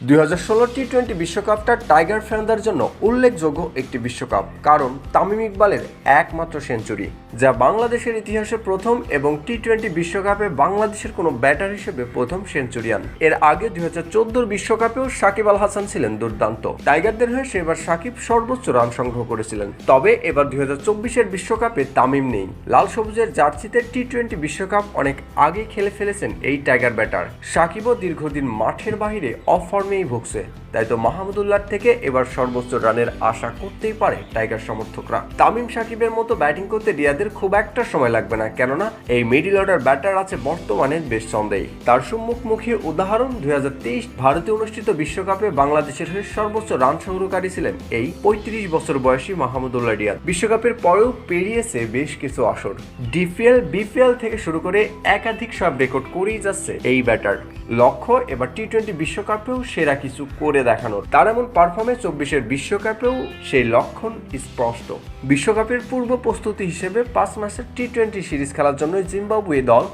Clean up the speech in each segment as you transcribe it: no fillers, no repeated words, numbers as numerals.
2016 টি-20 বিশ্বকাপটা টাইগার ফ্যানদের জন্য উল্লেখযোগ্য একটি বিশ্বকাপ, কারণ তামিম ইকবালের একমাত্র সেঞ্চুরি, যা বাংলাদেশের ইতিহাসে প্রথম এবং টি-20 বিশ্বকাপে বাংলাদেশের কোনো ব্যাটার হিসেবে প্রথম সেঞ্চুরিয়ান। এর আগে 2014 বিশ্বকাপেও সাকিব আল হাসান ছিলেন দুর্দান্ত। টাইগারদের হয়ে সেবার সাকিব সর্বোচ্চ রান সংগ্রহ করেছিলেন। তবে এবার 2024 বিশ্বকাপে তামিম নেই। লাল সবুজের জার্সিতে টি-20 বিশ্বকাপ অনেক আগেই খেলে ফেলেছেন এই টাইগার ব্যাটার। সাকিবও দীর্ঘদিন মাঠের বাইরে অফ ফর্মেই ভুগছে, তাই তো মাহমুদুল্লাহর থেকে এবার সর্বোচ্চ রানের আশা করতেই পারে টাইগার সমর্থকরা। তামিম সাকিবের মতো ব্যাটিং করতে রিয়াদের খুব একটা সময় লাগবে না, কেননা এই মিডল অর্ডার ব্যাটার আছে বর্তমানে বেশ সন্দেহী। তার সম্মুখমুখী উদাহরণ 2023 ভারতে অনুষ্ঠিত বিশ্বকাপে বাংলাদেশের হয়ে সর্বোচ্চ রান সংগ্রহকারী ছিলেন এই 35 বছর বয়সী মাহমুদুল্লাহ রিয়াদ। বিশ্বকাপের পরেও পেরিয়েছে বেশ কিছু আসর, ডিপিএল, বিপিএল থেকে শুরু করে একাধিক সব রেকর্ড করেই যাচ্ছে এই ব্যাটার। লক্ষ্য এবার টি-20 বিশ্বকাপেও সেরা কিছু করে দেখানোর। তার এমন পারফরমেন্স 24 বিশ্বকাপেও সেই লক্ষণ স্পষ্ট। বিশ্বকাপের পূর্ব প্রস্তুতি হিসেবে 5 ম্যাচের টি-20 সিরিজ খেলার জন্য জিম্বাবুয়ে দল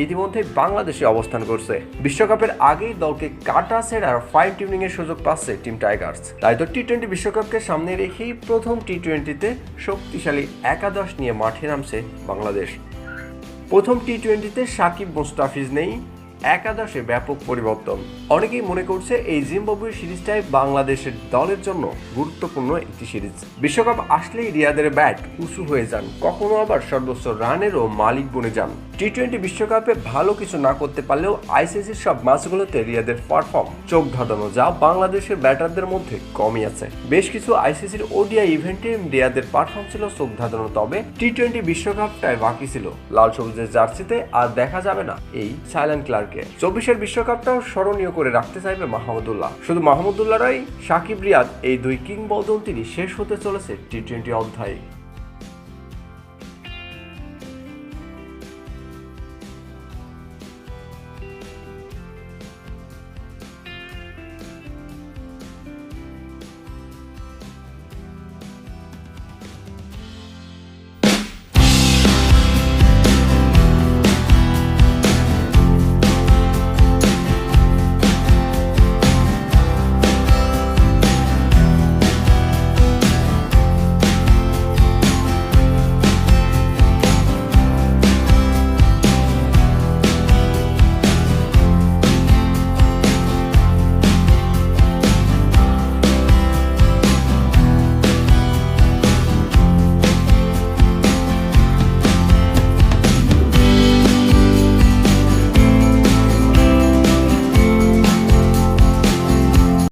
ইতিমধ্যে বাংলাদেশে অবস্থান করছে। বিশ্বকাপের আগেই দলকে কাটা ছেড়ার ফাইন টিউনিং এর সুযোগ পাচ্ছে টিম টাইগার্স। তাই তো টি-20 বিশ্বকাপকে সামনে রেখেই প্রথম টি-20তে শক্তিশালী একাদশ নিয়ে মাঠে নামছে বাংলাদেশ। প্রথম টি-20তে সাকিব, মুস্তাফিজ নেই, একাদশে ব্যাপক পরিবর্তন। অনেকেই মনে করছে এই জিম্বাবুয়ে সিরিজটাই বাংলাদেশের দলের জন্য গুরুত্বপূর্ণ একটি সিরিজ। বিশ্বকাপ আসলেই রিয়াদের ব্যাট উঁচু হয়ে যান, কখনো আবার সর্বোচ্চ রানেরও মালিক বনে যান। টি-20 বিশ্বকাপে ভালো কিছু না করতে পারলেও আইসিসির সব ম্যাচগুলোতে রিয়াদের পারফর্ম চোখ ধাঁধানো, যা বাংলাদেশের ব্যাটারদের মধ্যে কমই আছে। বেশ কিছু আইসিসির ওডিআই ইভেন্টে রিয়াদের পারফর্ম ছিল চোখ ধাঁধানো, তবে টি-20 বিশ্বকাপটাই বাকি ছিল লাল সবুজের জার্সিতে আর দেখা যাবে না এই সাইলেন্ট ক্লার্ককে। 24 বিশ্বকাপটাও স্মরণীয় করে রাখতে চাইবে মাহমুদুল্লাহ। শুধু মাহমুদুল্লাহরাই, সাকিব, রিয়াদ, এই দুই কিংবদন্তিরই শেষ হতে চলেছে টি-20 অধ্যায়।